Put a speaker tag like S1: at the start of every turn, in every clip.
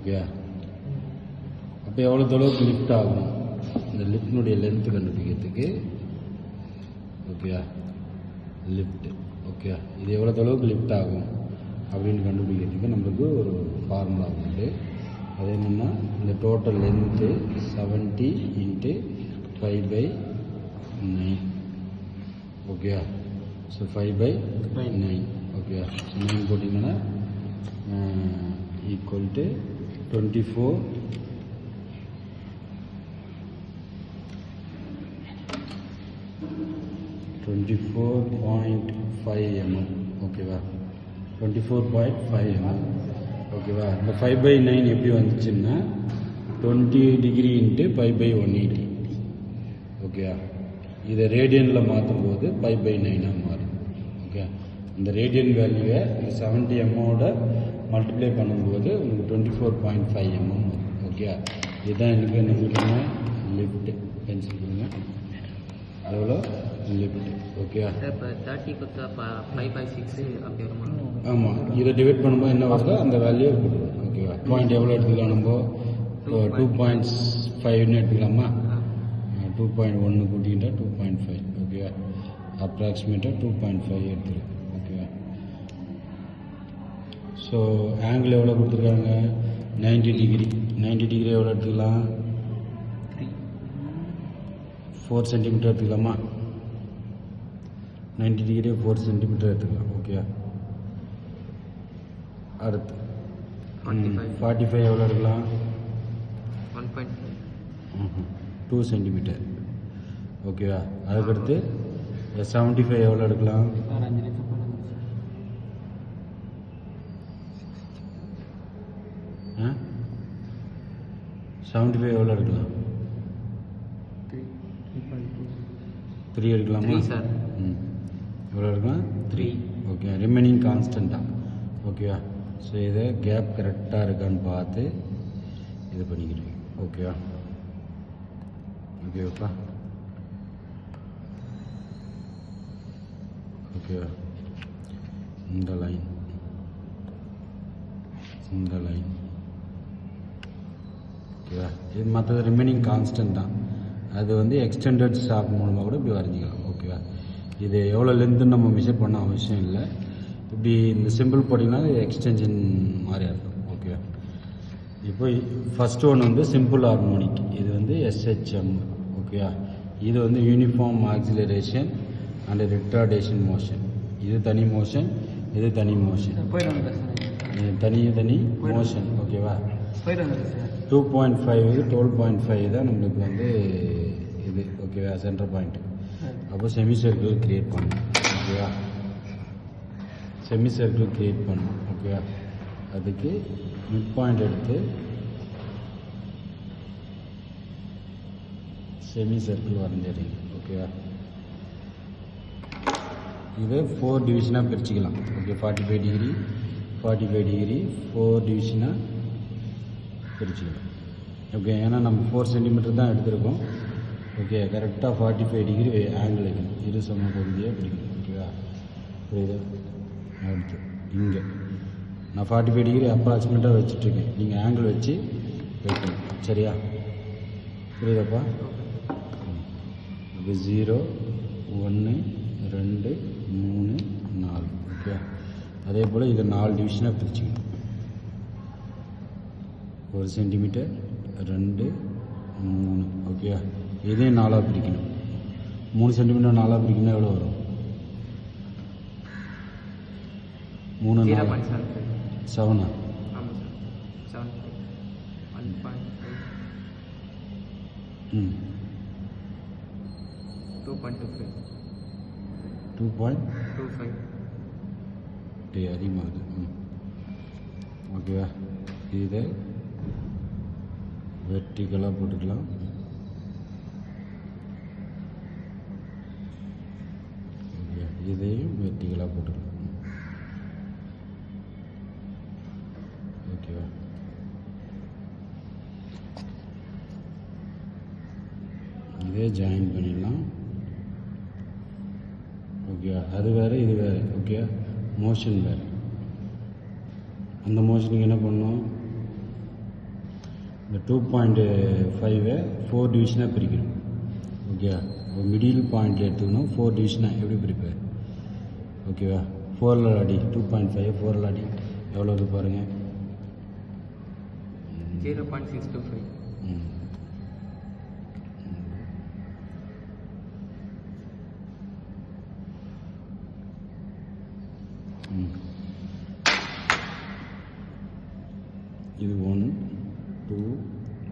S1: Okay. அப்போ எவ்வளோ தொலைவுக்கு லிஃப்ட் ஆகும், இந்த லிஃப்டினுடைய லென்த்து கண்டுபிடிக்கிறதுக்கு. Okay, lift. ஓகே, இது எவ்வளோ தொலைவுக்கு லிஃப்ட் ஆகும் அப்படின்னு கண்டுபிடிக்கிறதுக்கு நம்மளுக்கு ஒரு ஃபார்முலா உண்டு. அது என்னென்னா, இந்த total length 70 × 5/9. Okay, so 5/9. Okay, so 9 போட்டிங்கன்னா ஈக்குவல் டு 24.5 mm. ஓகேவா, 24.5 mm. ஓகேவா, இந்த 5/9 எப்படி வந்துச்சுன்னா 20 டிகிரி × 5/180. ஓகேவா, இதை ரேடியனில் மாற்றும் போது 5/9 மாறும். ஓகே, இந்த ரேடியன் வேல்யூவை இந்த 70 mm மல்டிப்ளை பண்ணும்போது உங்களுக்கு 24.5 mm வரும். ஓகே, இதுதான் எனக்கு என்ன சொல்லுங்க, லிஃப்ட். பென்சில் கொடுங்க, எவ்வளோ லிஃப்ட். ஓகே,
S2: இப்போ 30 கொடுத்தா 5/6 அப்படி வருமா?
S1: ஆமாம், இதை டிவைட் பண்ணும்போது என்ன வருதோ அந்த வேல்யூ கொடுக்கும். ஓகேவா, பாயிண்ட் எவ்வளோ எடுத்துக்கலாம் நம்ம, 2.5ன்னு எடுத்துக்கலாமா, 2.1 கூட்டிக்கிட்டா 2.5. ஓகேவா, அப்ராக்சிமேட்டாக 2.5 எடுத்துருக்கு. ஓகேவா, ஸோ ஆங்கிள் எவ்வளோ கொடுத்துருக்காங்க, 90 டிகிரி. 90 டிகிரி எவ்வளோ எடுத்துக்கலாம், 4 சென்டிமீட்டர் எடுத்துக்கலாமா, 90 டிகிரி 4 சென்டிமீட்டர் எடுத்துக்கலாம். ஓகே, அடுத்து 45 எவ்வளோ எடுக்கலாம், 2 சென்டிமீட்டர். ஓகேவா, அதுக்கடுத்து 75 எவ்வளோ எடுக்கலாம், 75 எவ்வளோ எடுக்கலாம், 3 எடுக்கலாமா, எவ்வளோ எடுக்கலாம், 3. ஓகே, ரிமைனிங் கான்ஸ்டண்ட்டாக. ஓகேவா, ஸோ இதை கேப் கரெக்டாக இருக்கான்னு பார்த்து இது பண்ணிக்கிறேன். ஓகேவா, ஓகேவாப்பா. ஓகேவா, இந்த லைன், இந்த லைன். ஓகேவா, இது மற்றது ரிமைனிங் கான்ஸ்டன்ட் தான். அது வந்து எக்ஸ்டெண்டட் ஸ்டாக் மூலமாக கூட இப்படி வரைஞ்சிக்கலாம். ஓகேவா, இது எவ்வளோ லென்த்துன்னு நம்ம மெஷர் பண்ண அவசியம் இல்லை. இப்படி இந்த சிம்பிள் போட்டிங்கன்னா எக்ஸ்டென்ஷன் மாதிரி இருக்கும். ஓகேவா, இப்போ ஃபஸ்ட்டு ஒன்று வந்து சிம்பிள் ஹார்மோனிக். இது வந்து SHM. ஓகேவா, இது வந்து uniform acceleration and retardation motion. இது தனி மோஷன், இது தனி மோஷன், தனி மோஷன். ஓகேவா, 2.5 இது 12.5 தான் நம்மளுக்கு வந்து இது. ஓகேவா, சென்டர் பாயிண்ட். அப்போ செமி சர்க்கிள் கிரியேட் பண்ணணும். ஓகேவா, செமி சர்க்கிள் கிரியேட் பண்ணணும். ஓகேவா, அதுக்கு மிட் பாயிண்ட் எடுத்து செமி சர்க்கிள் வரைஞ்சிடுங்க. ஓகேவா, இதை 4 டிவிஷனாக பிரிச்சுக்கலாம். ஓகே, 45 டிகிரி 45 டிகிரி 4 டிவிஷனாக பிரிச்சுக்கலாம். ஓகே, ஏன்னா நம்ம 4 சென்டிமீட்டர் தான் எடுத்திருக்கோம். ஓகே, கரெக்டாக 45 டிகிரி ஆங்கிள் வைக்கணும். இரு சம பகுதியாக பிடிக்கணும். ஓகேவா, புரியுது. அடுத்து இங்கே நான் 45 டிகிரி அப்ராக்சிமேட்டாக வச்சுட்ருக்கேன். நீங்கள் ஆங்கிள் வச்சு வைக்கணும். சரியா, புரியுதாப்பா. இப்போ 0 1 2 3 4. ஓகே, அதே போல் இதை 4 டிவிஷனாக பிரிச்சுக்கணும். 1 சென்டிமீட்டர் 2 3. ஓகே, இதையும் 4ஆக பிரிக்கணும். 3 சென்டிமீட்டர் 4ஆக பிரிக்கணும். எவ்வளோ வரும், 3 4 7. ம் 2.25 அதிகமாகுது. ஓகேவா, இதை வெர்டிக்கலாக போட்டுக்கலாம். ஓகே, இதையும் வெர்டிக்கலாக போட்டுக்கலாம். ஓகேவா, இதே ஜாயின் பண்ணிடலாம். ஓகே, அது வேறு இது வேறு. ஓகே, மோஷன் வேறு. அந்த மோஷனுக்கு என்ன பண்ணணும், இந்த 2.5 4 டிவிஷனாக பிரிக்கணும். ஓகேவா? இப்போ மிடில் பாயிண்ட் எடுத்துக்கணும். 4 டிவிஷனாக எப்படி பிரிப்பேன்? ஓகேவா? 4 அடி 2.5 4 அடி எவ்வளோ இருக்குது பாருங்கள்.
S2: 0.625.
S1: இது 1 2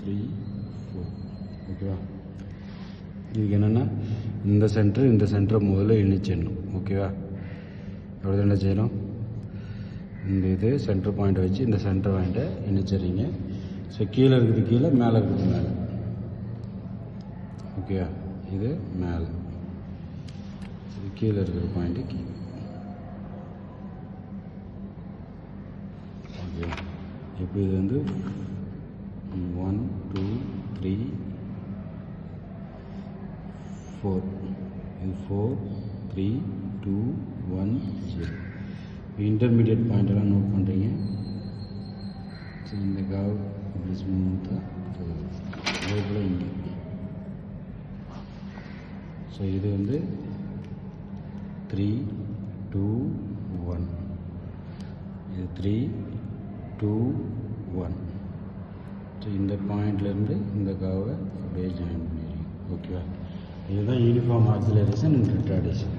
S1: 3 4. ஓகேவா? இதுக்கு என்னென்னா இந்த சென்டரை முதல்ல இணைச்சிடணும். ஓகேவா? அப்படி என்ன செய்யணும்? இந்த இது சென்டர் பாயிண்ட்டை வச்சு இந்த சென்டர் பாயிண்ட்டை இணைச்சிடுறீங்க. ஸோ கீழே இருக்குது கீழே, மேலே இருக்குது மேலே. ஓகேவா? இது மேலே, இது கீழே இருக்கிற பாயிண்ட்டு கீழே. ஓகே, இப்போ இது வந்து 1 2 3 4. இது 4 3 2 1 0. இன்டர்மீடியட் பாயிண்டெல்லாம் நோட் பண்ணுறீங்க. ஸோ இந்த காவ் இப்படி ஸ்மூத்தாக போகுது. அதே போல் இங்கே. ஸோ இது வந்து 3 2 1. இது 3 2 1. ஸோ இந்த பாயிண்ட்லேருந்து இந்த காவை அப்படியே ஜாயின் பண்ணிடுறீங்க. ஓகேவா? இதுதான் uniform acceleration and retardation.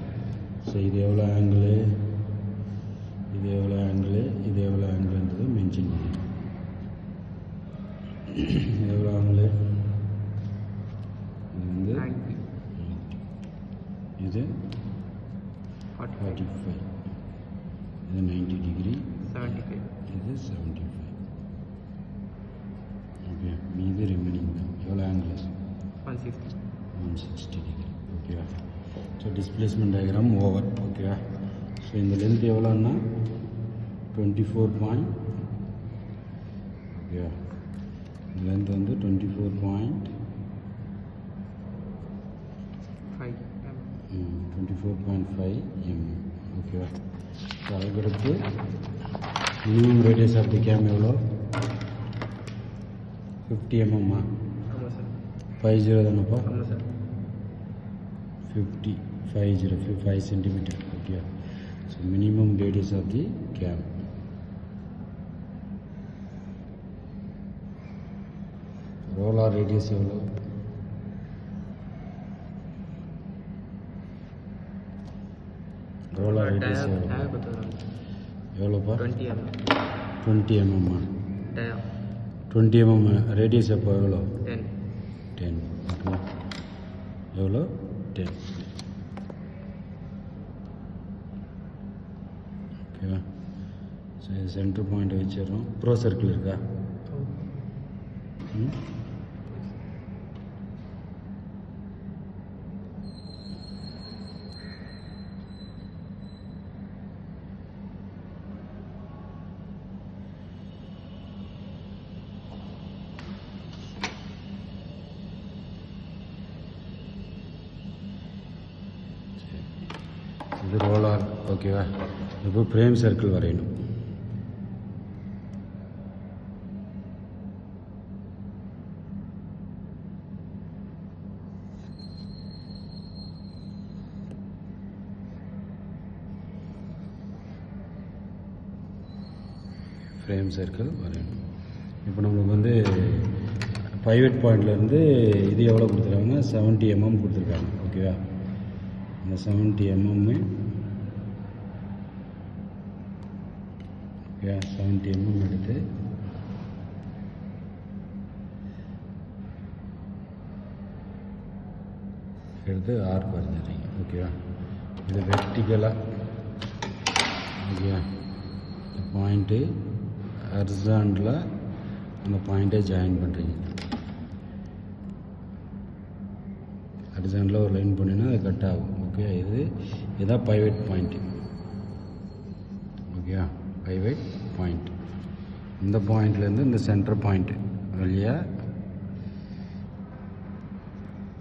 S1: So இது எவ்வளோ ஆங்கிள், இது எவ்வளோ ஆங்கிள், இது எவ்வளோ ஆங்கிள்ன்றது மென்ஷன் பண்ணிடுறோம். இது எவ்வளோ ஆங்கிள், இது வந்து
S2: 90.
S1: இது
S2: 45.
S1: 45. இது 90 டிகிரி,
S2: 75.
S1: இது 75. ஓகே, மீது ரிமைனிங் தான் எவ்வளோ ஆங்கிள்,
S2: 160.
S1: 160 டிகிரி. ஓகேவா? So displacement diagram over. ஓகேவா? ஸோ இந்த லென்த் எவ்வளோன்னா 24 பாயிண்ட். ஓகேவா? இந்த லென்த் வந்து 24.5 mm. ஓகேவா? ஸோ அதுக்கடுத்து minimum radius of the cam எவ்வளோ, 50 mm.
S2: ஆமாம் சார்.
S1: 50 தானேப்பா?
S2: ஆமாம் sir.
S1: 50 5 centimeter. Okay, so minimum radius of the cam. Roller radius எவ்வளோ, roller radius எவ்வளோப்பா?
S2: 20 mm.
S1: 20 mm.
S2: Dia
S1: 20 mm radius அப்போ எவ்வளோ?
S2: 10.
S1: ஓகே, எவ்வளோ? 10. ஓகேவா? ஸோ இது சென்டர் பாயிண்ட் வச்சிடறோம். ப்ரோ சர்க்கிள் இருக்கா? இது ரோலார். ஓகேவா? இப்போ ஃப்ரேம் சர்க்கிள் வரையணும். ஃப்ரேம் சர்க்கிள் வரையணும். இப்போ நம்மளுக்கு வந்து பைவட் பாயிண்ட்லேருந்து இது எவ்வளோ கொடுத்துருக்காங்க, 70 mm கொடுத்துருக்காங்க. ஓகேவா? இந்த 70 mm, ஓகே, 70 mm எடுத்து ஆர்க் வரைஞ்சிடுறீங்க. ஓகேவா? இது வெர்டிக்கலாக. ஓகேவா? இந்த பாயிண்ட்டு ஹரிசாண்டலாக அந்த பாயிண்ட்டை ஜாயின் பண்ணுறீங்க. ஹரிசாண்டலாக ஒரு லைன் பண்ணினா அது கட் ஆகும். ஓகே, இதுதான் பைவட் பாயிண்ட்டு. ஓகேவா? Pivot point. இந்த பாயிண்ட்லேருந்து இந்த சென்டர் பாயிண்ட்டு வழியாக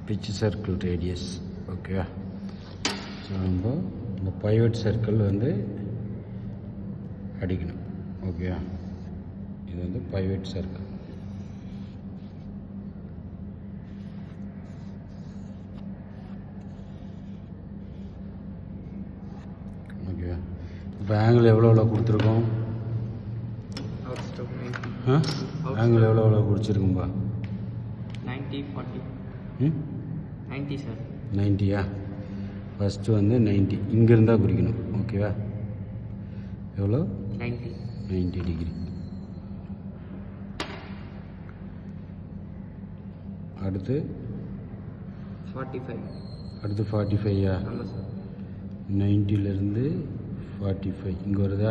S1: பிச் சர்க்கிள் ரேடியஸ். ஓகேவா? ஸோ நம்ம இந்த பைவட் சர்க்கிள் வந்து அடிக்கணும். ஓகேவா? இது வந்து பைவட் சர்க்கிள். இப்போ ஆங்கிள் எவ்வளோ கொடுத்துருக்கோம்?
S2: Out stroke 90.
S1: ஆங்கிள் எவ்வளோ குறிச்சிருக்கும்பா?
S2: 90 40. 90 சார்.
S1: 90யா? ஃபஸ்ட்டு வந்து 90 இங்கே இருந்தால் குறிக்கணும். ஓகேவா? எவ்வளோ? 90 டிகிரி. அடுத்து
S2: 45.
S1: அடுத்து 45யா?
S2: ஆமாம் சார்.
S1: 90லேருந்து 45 இங்கே வருதா?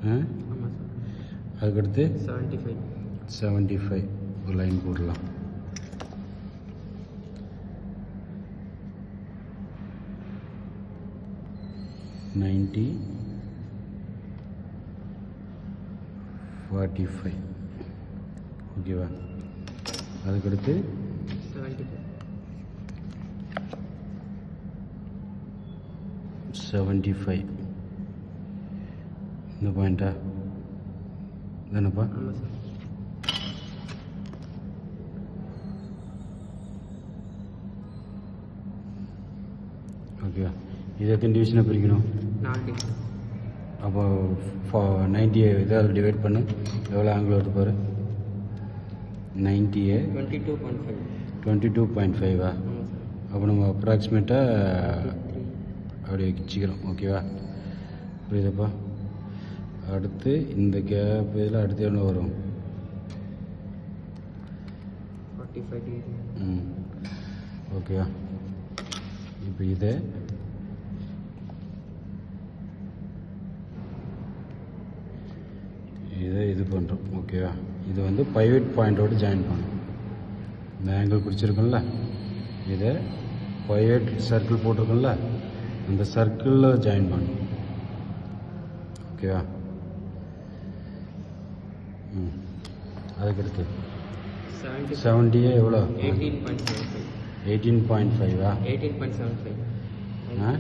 S2: ஆமாம் சார்.
S1: அதுக்கடுத்து
S2: 75.
S1: 75 ஒரு லைன் போடலாம். நைன்ட்டி 45 ஓகேவா? அதுக்கடுத்து 75 இந்த பாயிண்டா தானப்பா?
S2: ஆமாம் சார்.
S1: ஓகேவா? இது எத்தனை டிவிஷனை பிரிக்கணும்?
S2: 4.
S1: அப்போ 90 இதால் டிவைட் பண்ணு. எவ்வளோ ஆங்கிள் வருது பாரு? 90
S2: 22.5.
S1: 22.5ஆ?
S2: ஆமாம் சார்.
S1: அப்போ நம்ம அப்ராக்சிமேட்டாக அப்படி வச்சுக்கிறோம். ஓகேவா? புரியுதுப்பா? அடுத்து இந்த கேப் இதில் அடுத்து எவ்வளோ வரும்?
S2: 45 டிகிரி.
S1: ஓகேவா? இப்போ இதை இது பண்ணுறோம். ஓகேவா? இது வந்து பைவட் பாயிண்டோடு ஜாயின் பண்ணும். இந்த ஆங்கிள் பிடிச்சிருக்கோம்ல, இதை பைவட் சர்க்கிள் போட்டிருக்கோம்ல, அந்த சர்க்கிளில் ஜாயின் பண்ணும். ஓகேவா? அதுக்கடுத்து 70 எவ்வளோ?
S2: 18.75.
S1: 18.5ஆ?
S2: 18.75.
S1: ஆ?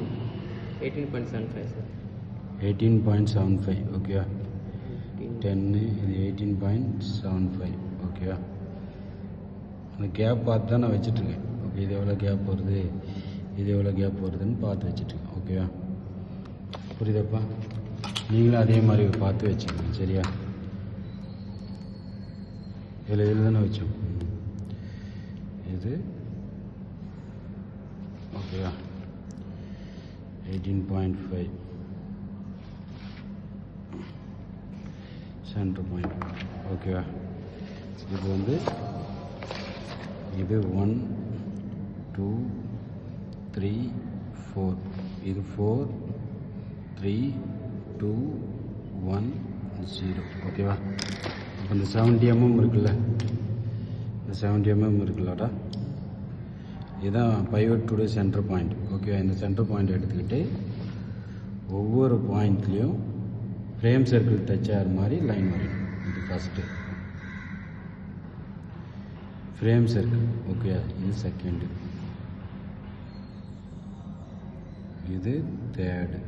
S2: 18.75 சார்.
S1: 18.75 ஓகேவா? 10 இது 18.75 ஓகேவா? அந்த கேப் பார்த்து தான் நான் வச்சுட்ருக்கேன். ஓகே, இது எவ்வளோ கேப் வருது, இது எவ்வளோ கேப் வருதுன்னு பார்த்து வச்சுட்ருக்கேன். ஓகேவா? புரியுதாப்பா? நீங்களும் அதே மாதிரி பார்த்து வச்சுக்கோங்க. சரியா? இதில் தானே வச்சோம். இது ஓகேவா? 18.5 சென்டர் பாயிண்ட். ஓகேவா? இது வந்து இது 1 2 3 4 இது 4 3 2 1 0 ஓகேவா? அப்போ இந்த 70 mm இருக்குல்ல, இந்த 70 mm இருக்குல்லடா, இதுதான் பைவட்டுடைய சென்டர் பாயிண்ட். ஓகேவா? இந்த சென்டர் பாயிண்ட் எடுத்துக்கிட்டு ஒவ்வொரு பாயிண்ட்லேயும் ஃப்ரேம் சர்க்கிள் டச் ஆகிற மாதிரி லைன் வரையும். இது ஃபஸ்ட்டு ஃப்ரேம் சர்க்கிள். ஓகே, இது செகண்டு, இது தேர்டு,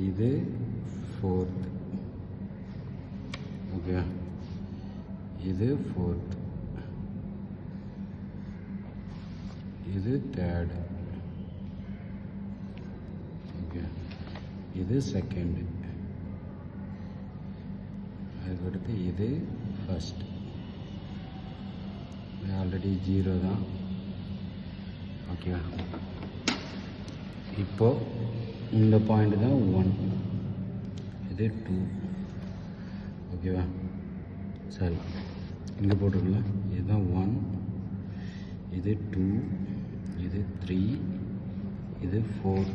S1: இது ஃபோர்த்து. ஓகே, இது ஃபோர்த்து, இது தேர்டு. ஓகே, இது செகண்டு, அதுக்கடுத்து இது ஃபஸ்ட். ஆல்ரெடி 0 தான். ஓகேவா? இப்போ இந்த பாயிண்ட் தான் 1, இது 2. ஓகேவா? சரி, இங்கே போட்டுக்கலாம். இதுதான் 1, இது 2, இது 3, இது 4.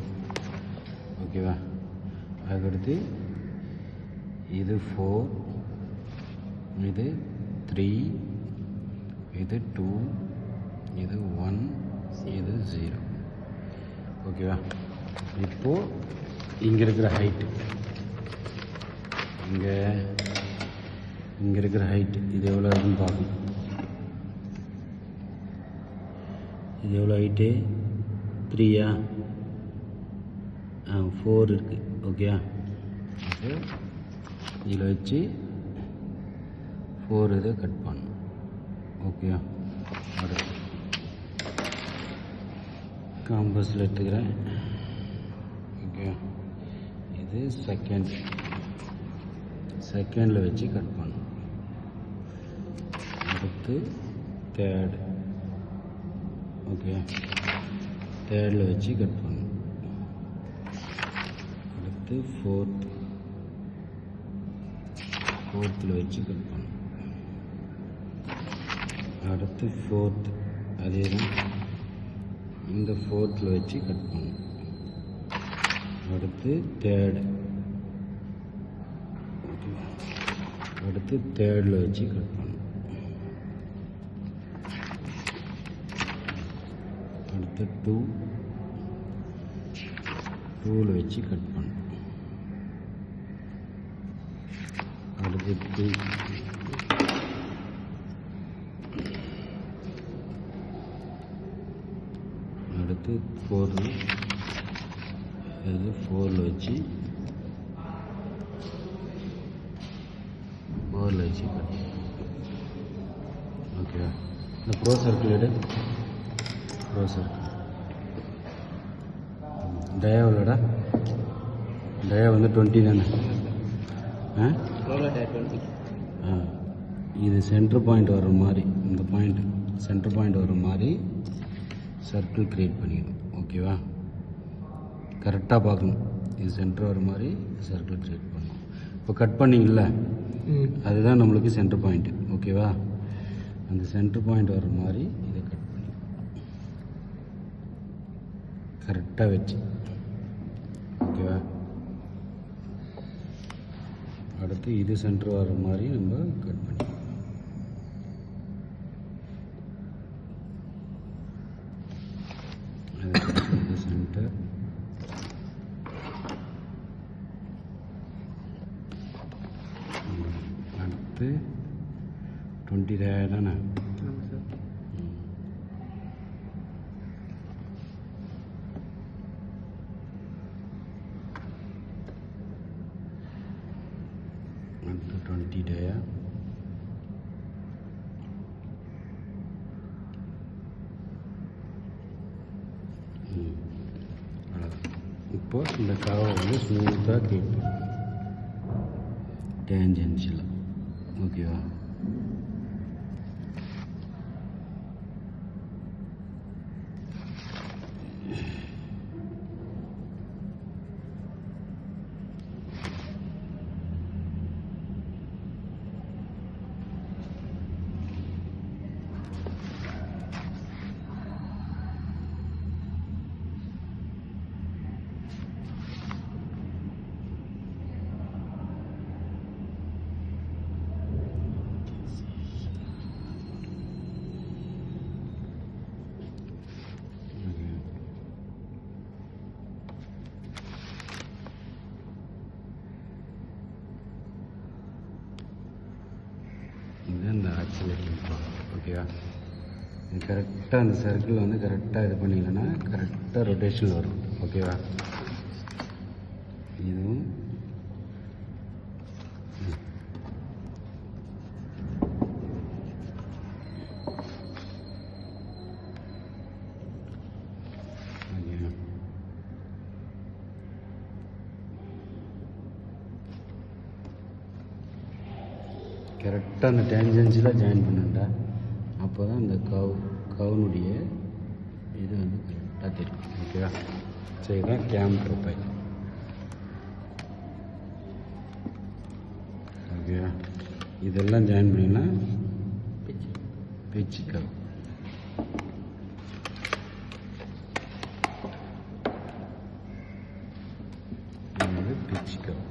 S1: ஓகேவா? அதுக்கடுத்து இது 4, இது 3, இது 2, இது 1, இது 0. ஓகேவா? இப்போது இங்கே இருக்கிற ஹைட்டு, இங்கே இருக்கிற ஹைட்டு இது எவ்வளோ இருக்குன்னு பார்க்கணும். இது எவ்வளோ ஹைட்டு? 3யா? 4 இருக்குது. ஓகே, இதில் வச்சு 4 இதை கட் பண்ணணும். ஓகே, அடுத்து காம்பஸில் எடுத்துக்கிறேன். இது செகண்டில் வச்சு கட் பண்ணணும். அடுத்து தேர்டு, ஓகே, தேர்டில் வச்சு கட் பண்ணணும். அடுத்து ஃபோர்த்தில் வச்சு கட் பண்ணணும். அடுத்து ஃபோர்த்து, அதே தான் இந்த ஃபோர்த்தில் வச்சு கட் பண்ணணும். அடுத்து தேர்டு, அடுத்து தேர்டில் வச்சு கட் பண்ணணும். அடுத்து டூவில் வச்சு கட் பண்ணணும். அடுத்து 2, அடுத்து 4, இது 4ல் வச்சு கட், ஓகேவா? இந்த ப்ரோ சர்க்கிள் எடு, ப்ரோ சர்க்கிள் டயாவிலடா, டயா வந்து 20 தானே? இது சென்டர் பாயிண்ட் வர்ற மாதிரி, இந்த பாயிண்ட் சென்டர் பாயிண்ட் வர்ற மாதிரி சர்க்கிள் க்ரியேட் பண்ணிக்கணும், ஓகேவா? கரெக்டாக பார்க்கணும், இது சென்டர் வர மாதிரி சர்க்கிள் க்ரியேட் பண்ணணும். இப்போ கட் பண்ணிங்கல்ல, அதுதான் நம்மளுக்கு சென்டர் பாயிண்ட்டு, ஓகேவா? அந்த சென்டர் பாயிண்ட் வர்ற மாதிரி இதை கட் பண்ணி கரெக்டாக வச்சு, ஓகேவா? அடுத்து இது சென்டர் வர்ற மாதிரி நம்ம கட் பண்ணி, இது சென்டர், அடுத்து 20 தானே? அடுத்து 20 டயா, இப்போ இந்த கர்வை வந்து ஸ்மூத்தாக கேட்போம் டேஞ்சென்ஷியலாக, ஓகேவா? இதுதான் இந்த ஆக்சிலேட்டிங், ஓகேவா? இது கரெக்டாக அந்த சர்க்கிள் வந்து கரெக்டாக இது பண்ணிங்கன்னா கரெக்டாக ரொட்டேஷன் வரும், ஓகேவா? இதுவும் கரெக்டாக அந்த டேஞ்சென்ஷியலாக ஜாயின் பண்ணுண்டா, அப்போ தான் அந்த கவுனுடைய இது வந்து கரெக்டாக தெரியும், ஓகேவா? சரி, இதுதான் கேம் ப்ரொஃபைல், ஓகேவா? இதெல்லாம் ஜாயின் பண்ணிங்கன்னா பிச் கவ், இது பிச் கவ்.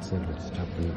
S1: சரி, ஸ்டாப் பண்ணி